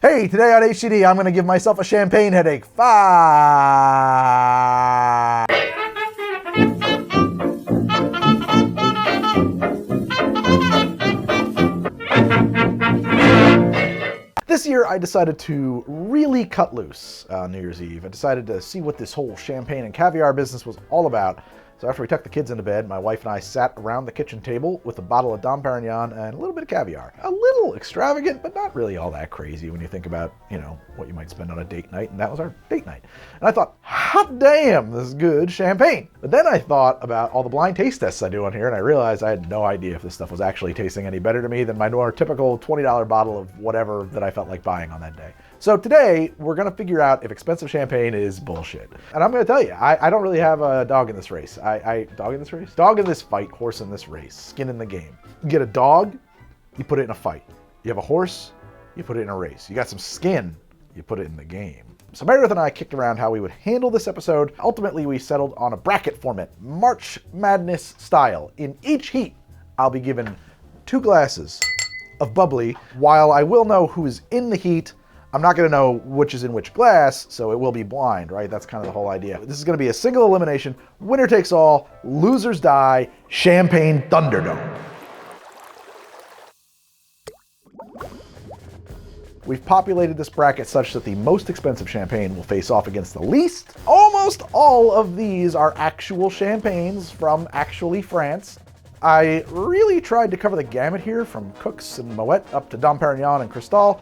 Hey, today on HCD, I'm going to give myself a champagne headache. 5. This year, I decided to really cut loose on New Year's Eve. I decided to see what this whole champagne and caviar business was all about. So after we tucked the kids into bed, my wife and I sat around the kitchen table with a bottle of Dom Perignon and a little bit of caviar. A little extravagant, but not really all that crazy when you think about, what you might spend on a date night, and that was our date night. And I thought, hot damn, this is good champagne. But then I thought about all the blind taste tests I do on here, and I realized I had no idea if this stuff was actually tasting any better to me than my more typical $20 bottle of whatever that I felt like buying on that day. So today, we're going to figure out if expensive champagne is bullshit. And I'm going to tell you, I don't really have a dog in this race. Dog in this race? Dog in this fight, horse in this race, skin in the game. You get a dog, you put it in a fight. You have a horse, you put it in a race. You got some skin, you put it in the game. So Meredith and I kicked around how we would handle this episode. Ultimately, we settled on a bracket format, March Madness style. In each heat, I'll be given 2 glasses of bubbly. While I will know who is in the heat, I'm not going to know which is in which glass, so it will be blind, right? That's kind of the whole idea. This is going to be a single elimination, winner takes all, losers die, Champagne Thunderdome. We've populated this bracket such that the most expensive champagne will face off against the least. Almost all of these are actual champagnes from actually France. I really tried to cover the gamut here, from Cooks and Moet up to Dom Perignon and Cristal.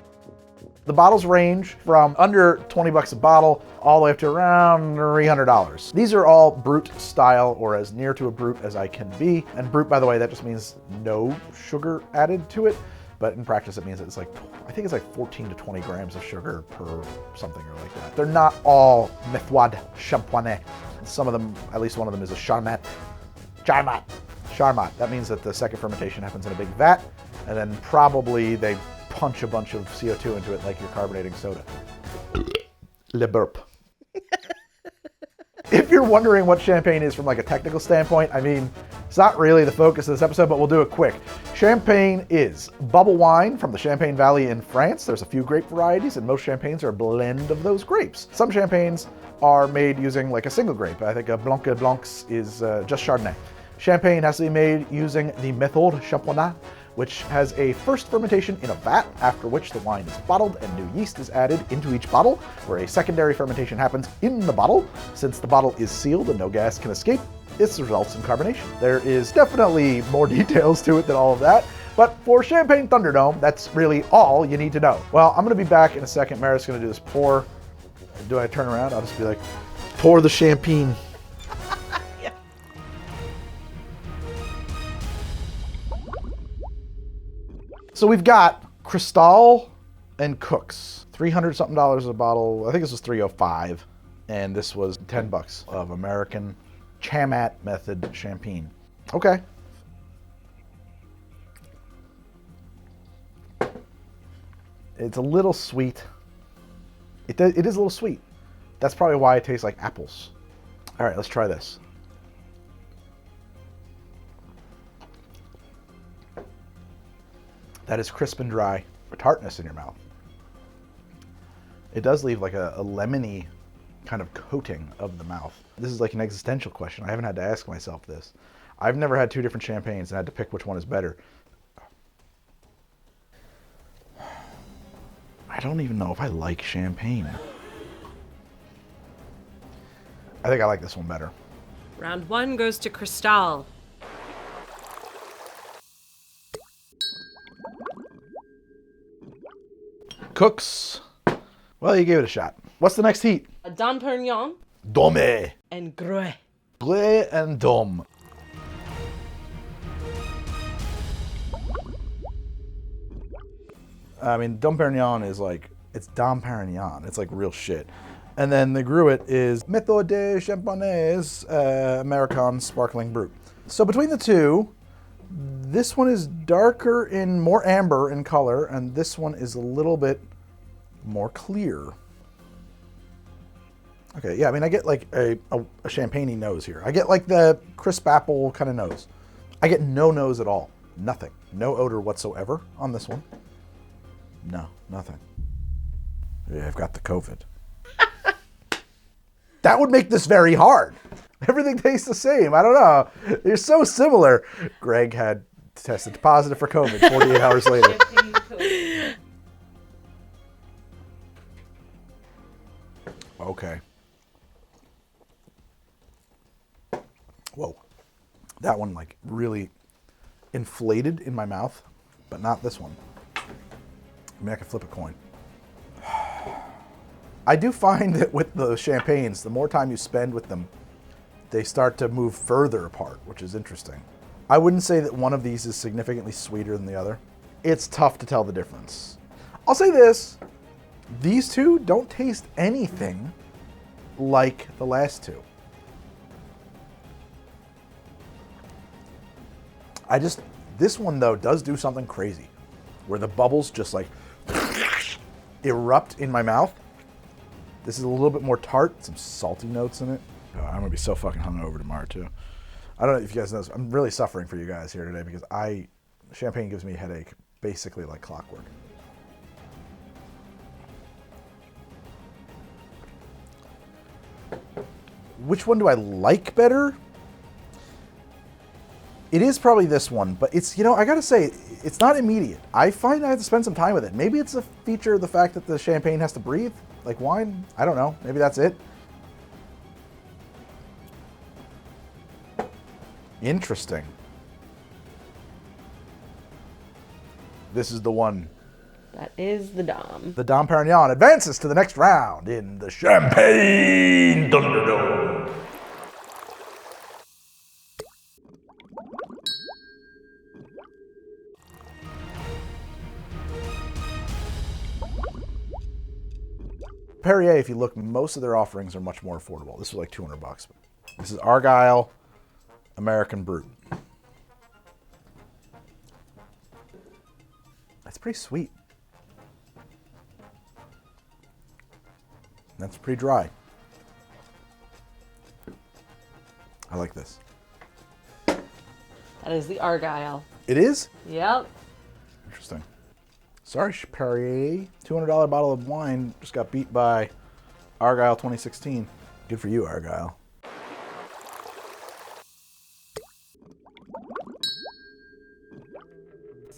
The bottles range from under 20 bucks a bottle all the way up to around $300. These are all Brut style, or as near to a Brut as I can be. And Brut, by the way, that just means no sugar added to it. But in practice, it means it's like, I think it's like 14 to 20 grams of sugar per something or like that. They're not all Méthode Champagné. Some of them, at least one of them is a Charmat. That means that the second fermentation happens in a big vat, and then probably they punch a bunch of CO2 into it like you're carbonating soda. Le burp. If you're wondering what champagne is from like a technical standpoint, I mean, it's not really the focus of this episode, but we'll do it quick. Champagne is bubble wine from the Champagne Valley in France. There's a few grape varieties, and most champagnes are a blend of those grapes. Some champagnes are made using like a single grape. I think a Blanc de Blancs is just Chardonnay. Champagne has to be made using the Méthode Champagné, which has a first fermentation in a vat, after which the wine is bottled and new yeast is added into each bottle, where a secondary fermentation happens in the bottle. Since the bottle is sealed and no gas can escape, this results in carbonation. There is definitely more details to it than all of that, but for Champagne Thunderdome, that's really all you need to know. Well, I'm gonna be back in a second. Meredith's gonna do this pour. Do I turn around? I'll just be like, pour the champagne. So we've got Cristal and Cooks, $300 something a bottle. I think this was $305, and this was 10 bucks of American Chamat method champagne. Okay. It's a little sweet. It is a little sweet. That's probably why it tastes like apples. All right, let's try this. That is crisp and dry, with tartness in your mouth. It does leave like a lemony kind of coating of the mouth. This is like an existential question. I haven't had to ask myself this. I've never had 2 different champagnes and had to pick which one is better. I don't even know if I like champagne. I think I like this one better. Round 1 goes to Cristal. Cooks. Well, you gave it a shot. What's the next heat? Dom Perignon. Dome. And Gruet. Gruet and Dom. I mean, Dom Perignon is like, it's Dom Perignon. It's like real shit. And then the Gruet is Méthode Champagné American Sparkling Brut. So between the two, this one is darker in, more amber in color, and this one is a little bit more clear. Okay, yeah, I mean, I get like a champagne-y nose here. I get like the crisp apple kind of nose. I get no nose at all. Nothing. No odor whatsoever on this one. No, nothing. Yeah, I've got the COVID. That would make this very hard. Everything tastes the same. I don't know. They're so similar. Greg had tested positive for COVID 48 hours later. Okay. Whoa. That one like really inflated in my mouth, but not this one. I mean, I could flip a coin. I do find that with the champagnes, the more time you spend with them, they start to move further apart, which is interesting. I wouldn't say that one of these is significantly sweeter than the other. It's tough to tell the difference. I'll say this, these two don't taste anything like the last two. This one though does do something crazy, where the bubbles just like erupt in my mouth. This is a little bit more tart, some salty notes in it. Oh, I'm gonna be so fucking hungover tomorrow too. I don't know if you guys know this. I'm really suffering for you guys here today because champagne gives me a headache basically like clockwork. Which one do I like better? It is probably this one, but it's, I gotta say, it's not immediate. I find I have to spend some time with it. Maybe it's a feature of the fact that the champagne has to breathe, like wine. I don't know. Maybe that's it. Interesting. This is the one. That is the Dom. The Dom Pérignon advances to the next round in the Champagne Thunderdome. Perrier, if you look, most of their offerings are much more affordable. This was like $200. This is Argyle American Brut. That's pretty sweet. That's pretty dry. I like this. That is the Argyle. It is? Yep. Interesting. Sorry, Perrier. $200 bottle of wine just got beat by Argyle 2016. Good for you, Argyle.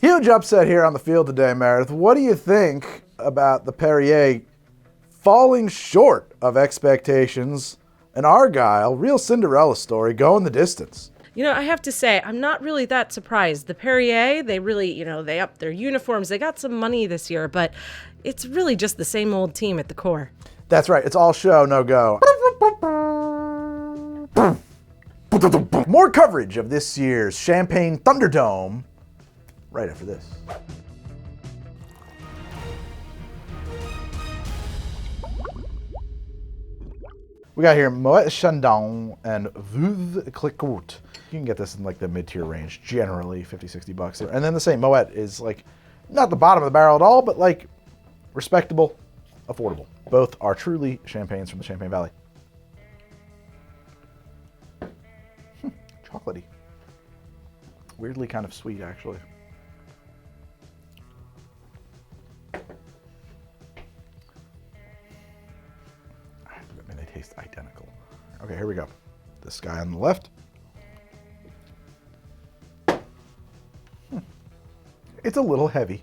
Huge upset here on the field today, Meredith. What do you think about the Perrier falling short of expectations? An Argyle, real Cinderella story, going the distance. I have to say, I'm not really that surprised. The Perrier, they really, they upped their uniforms. They got some money this year, but it's really just the same old team at the core. That's right. It's all show, no go. More coverage of this year's Champagne Thunderdome right after this. We got here Moet Chandon and Veuve Clicquot. You can get this in like the mid-tier range, generally $50-$60. And then the same Moet is like not the bottom of the barrel at all, but like respectable, affordable. Both are truly champagnes from the Champagne Valley. Chocolatey. Weirdly kind of sweet, actually. I mean, they taste identical. Okay, here we go. This guy on the left. It's a little heavy.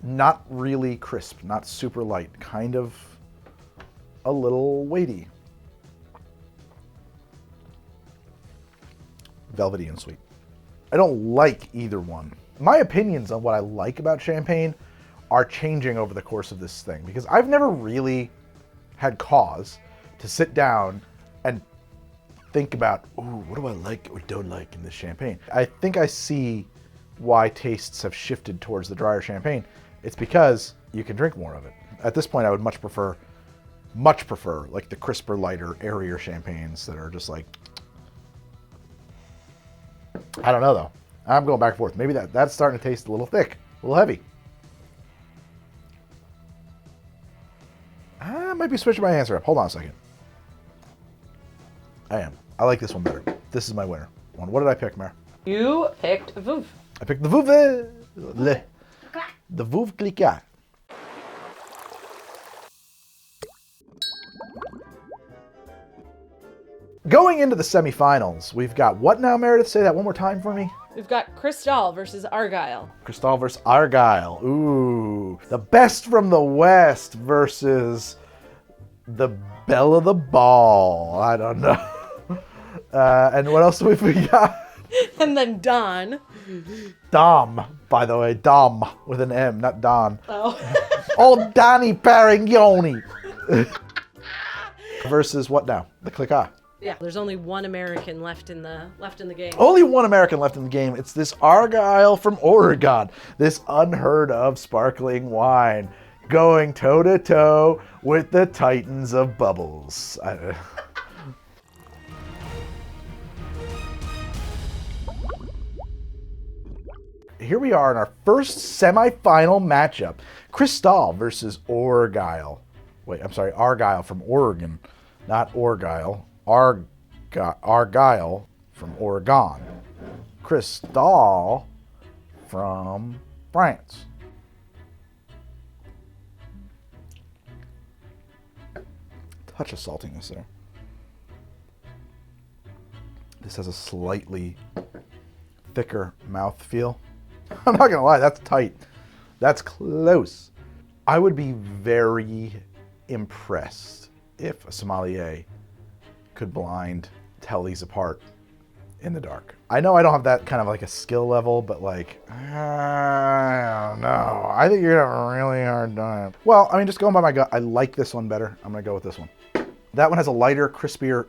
Not really crisp, not super light. Kind of a little weighty. Velvety and sweet. I don't like either one. My opinions on what I like about champagne are changing over the course of this thing because I've never really had cause to sit down and think about, ooh, what do I like or don't like in this champagne? I think I see why tastes have shifted towards the drier champagne. It's because you can drink more of it. At this point, I would much prefer like the crisper, lighter, airier champagnes that are just like, I don't know though. I'm going back and forth. Maybe that's starting to taste a little thick, a little heavy. I might be switching my answer up. Hold on a second. I am. I like this one better. This is my winner. What did I pick, Mare? You picked Veuve. I picked the Veuve. The Veuve Clicquot. Going into the semifinals, we've got what now, Meredith? Say that one more time for me. We've got Cristal versus Argyle. Cristal versus Argyle. Ooh. The best from the West versus the belle of the ball. I don't know. And what else have we got? And then Don. Dom, by the way. Dom with an M, not Don. Oh. Old Donnie Pérignon. Versus what now? The Cliquot. Yeah, there's only one American left in the game. Only one American left in the game. It's this Argyle from Oregon. This unheard of sparkling wine going toe to toe with the Titans of Bubbles. Here we are in our first semifinal matchup. Cristal versus Argyle. Wait, I'm sorry, Argyle from Oregon, not Argyle. Argyle from Oregon. Cristal from France. Touch of saltiness there. This has a slightly thicker mouthfeel. I'm not gonna lie, that's tight. That's close. I would be very impressed if a sommelier could blind tell these apart in the dark. I know I don't have that kind of like a skill level, but like, I don't know. I think you're gonna have a really hard time. Well, I mean, just going by my gut, I like this one better. I'm gonna go with this one. That one has a lighter, crispier,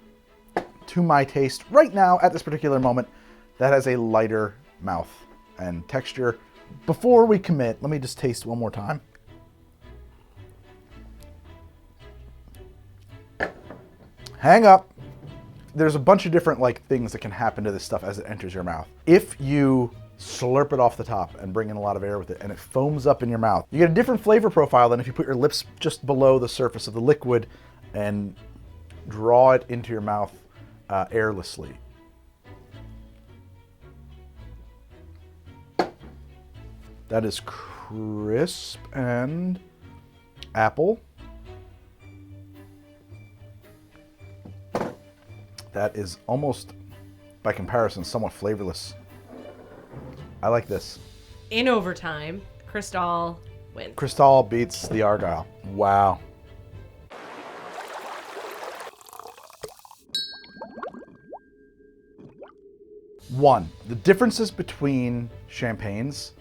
to my taste. Right now, at this particular moment, that has a lighter mouth and texture. Before we commit, let me just taste one more time. Hang up. There's a bunch of different like things that can happen to this stuff as it enters your mouth. If you slurp it off the top and bring in a lot of air with it and it foams up in your mouth, you get a different flavor profile than if you put your lips just below the surface of the liquid and draw it into your mouth airlessly. That is crisp and apple. That is almost, by comparison, somewhat flavorless. I like this. In overtime, Cristal wins. Cristal beats the Argyle. Wow. One, the differences between champagnes.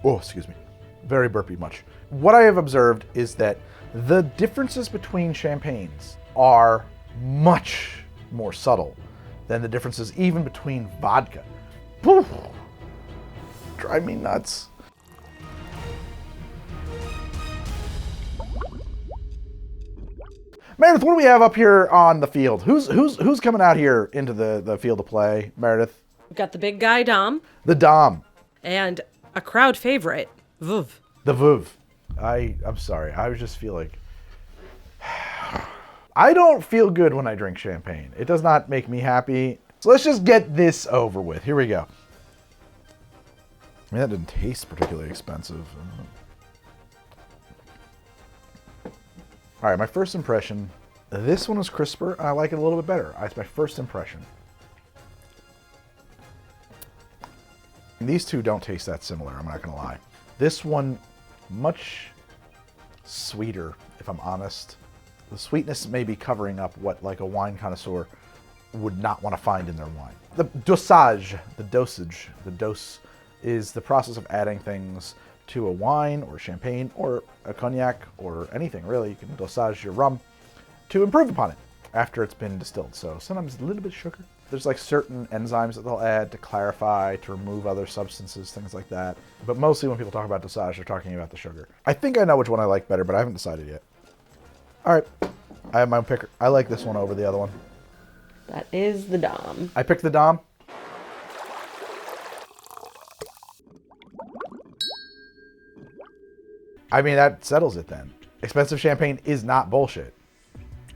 Oh, excuse me. Very burpy much. What I have observed is that the differences between champagnes are much more subtle than the differences even between vodka. Poof. Drive me nuts. Meredith, what do we have up here on the field? Who's coming out here into the field of play, Meredith? We've got the big guy, Dom. The Dom. And a crowd favorite, Veuve. The Veuve. I'm sorry. I just feel like... I don't feel good when I drink champagne. It does not make me happy. So let's just get this over with. Here we go. I mean, that didn't taste particularly expensive. All right, my first impression. This one was crisper. I like it a little bit better. It's my first impression. These two don't taste that similar, I'm not gonna lie. This one, much sweeter, if I'm honest. The sweetness may be covering up what like a wine connoisseur would not want to find in their wine. The dosage, the dose is the process of adding things to a wine or champagne or a cognac or anything really. You can dosage your rum to improve upon it after it's been distilled. So sometimes a little bit of sugar. There's like certain enzymes that they'll add to clarify, to remove other substances, things like that. But mostly when people talk about dosage, they're talking about the sugar. I think I know which one I like better, but I haven't decided yet. All right, I have my own picker. I like this one over the other one. That is the Dom. I picked the Dom. I mean, that settles it then. Expensive champagne is not bullshit.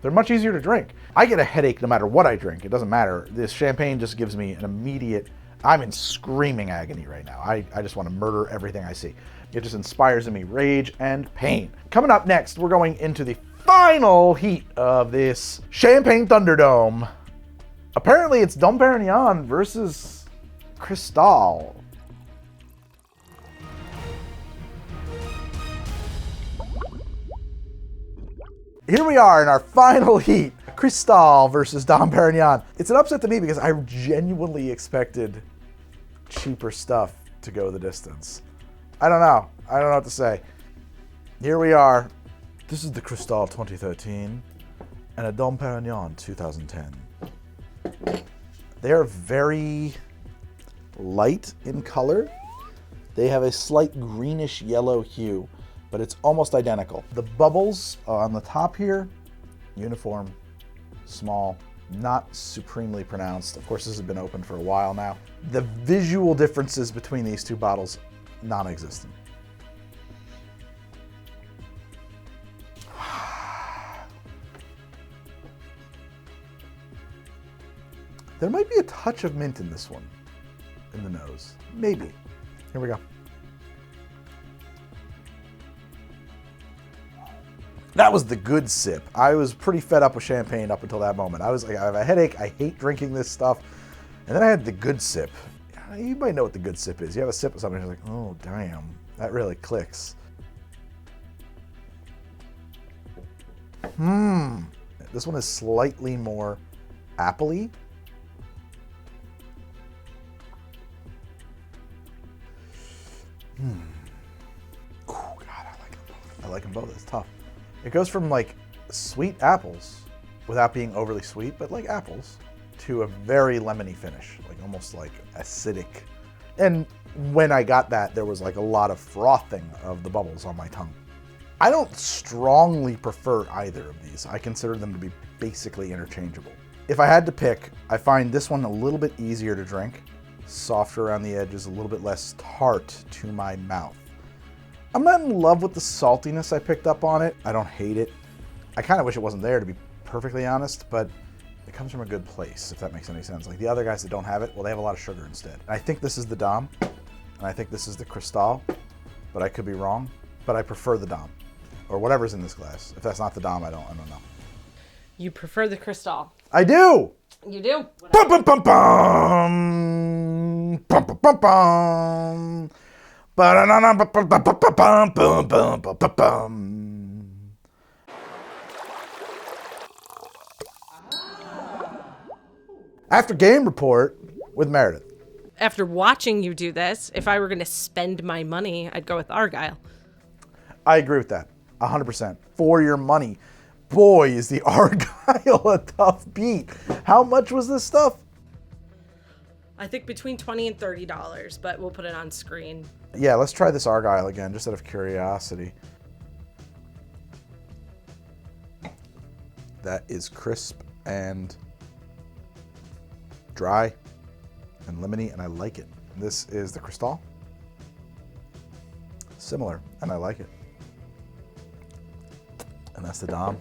They're much easier to drink. I get a headache no matter what I drink. It doesn't matter. This champagne just gives me an immediate... I'm in screaming agony right now. I just want to murder everything I see. It just inspires in me rage and pain. Coming up next, we're going into the final heat of this Champagne Thunderdome. Apparently it's Dom Pérignon versus Cristal. Here we are in our final heat. Cristal versus Dom Pérignon. It's an upset to me because I genuinely expected cheaper stuff to go the distance. I don't know what to say. Here we are. This is the Cristal 2013 and a Dom Pérignon 2010. They are very light in color. They have a slight greenish yellow hue, but it's almost identical. The bubbles on the top here, uniform, small, not supremely pronounced. Of course, this has been open for a while now. The visual differences between these two bottles, non-existent. There might be a touch of mint in this one, in the nose. Maybe. Here we go. That was the good sip. I was pretty fed up with champagne up until that moment. I was like, I have a headache. I hate drinking this stuff. And then I had the good sip. You might know what the good sip is. You have a sip of something and you're like, oh, damn, that really clicks. This one is slightly more appley. Oh, God, I like them both. I like them both. It's tough. It goes from like sweet apples without being overly sweet, but like apples, to a very lemony finish, like almost like acidic. And when I got that, there was like a lot of frothing of the bubbles on my tongue. I don't strongly prefer either of these. I consider them to be basically interchangeable. If I had to pick, I find this one a little bit easier to drink, softer around the edges, a little bit less tart to my mouth. I'm not in love with the saltiness I picked up on it. I don't hate it. I kind of wish it wasn't there, to be perfectly honest, but it comes from a good place, if that makes any sense. Like the other guys that don't have it, well, they have a lot of sugar instead. I think this is the Dom, and I think this is the Cristal, but I could be wrong. But I prefer the Dom, or whatever's in this glass. If that's not the Dom, I don't know. You prefer the Cristal. I do! You do? Bum, bum, bum, bum. Bum, bum, bum, bum. Ba-da-na-na-ba-ba-ba-bum, After game report with Meredith. After watching you do this, if I were going to spend my money, I'd go with Argyle. I agree with that, 100%. For your money. Boy, is the Argyle a tough beat. How much was this stuff? I think between $20 and $30, but we'll put it on screen. Yeah, let's try this Argyle again, just out of curiosity. That is crisp and dry and lemony, and I like it. This is the Cristal. Similar, and I like it. And that's the Dom.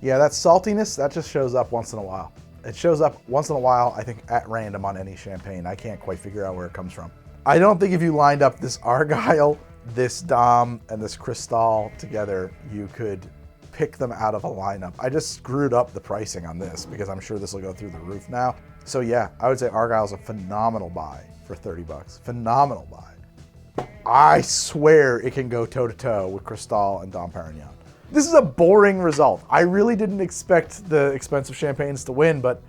Yeah, that saltiness, that just shows up once in a while. It shows up once in a while, I think, at random on any champagne. I can't quite figure out where it comes from. I don't think if you lined up this Argyle, this Dom, and this Cristal together, you could pick them out of a lineup. I just screwed up the pricing on this because I'm sure this will go through the roof now. So yeah, I would say Argyle's a phenomenal buy for $30. Phenomenal buy. I swear it can go toe-to-toe with Cristal and Dom Pérignon. This is a boring result. I really didn't expect the expensive champagnes to win, but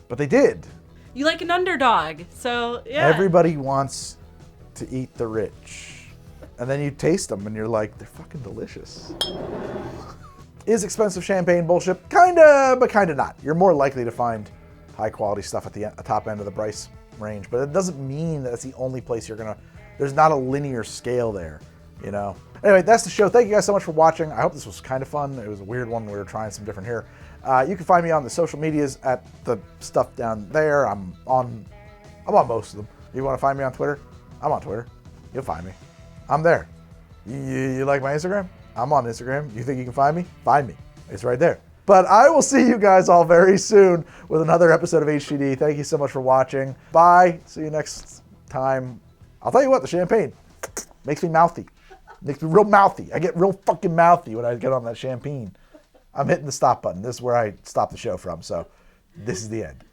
they did. You like an underdog, so yeah. Everybody wants to eat the rich. And then you taste them and you're like, they're fucking delicious. Is expensive champagne bullshit? Kinda, but kinda not. You're more likely to find high quality stuff at the top end of the price range, but it doesn't mean that it's the only place you're gonna, there's not a linear scale there, you know? Anyway, that's the show. Thank you guys so much for watching. I hope this was kind of fun. It was a weird one. We were trying some different here. You can find me on the social medias at the stuff down there. I'm on most of them. You want to find me on Twitter? I'm on Twitter. You'll find me. I'm there. You like my Instagram? I'm on Instagram. You think you can find me? Find me. It's right there. But I will see you guys all very soon with another episode of HGD. Thank you so much for watching. Bye. See you next time. I'll tell you what, the champagne makes me mouthy. Makes me real mouthy. I get real fucking mouthy when I get on that champagne. I'm hitting the stop button. This is where I stop the show from. So this is the end.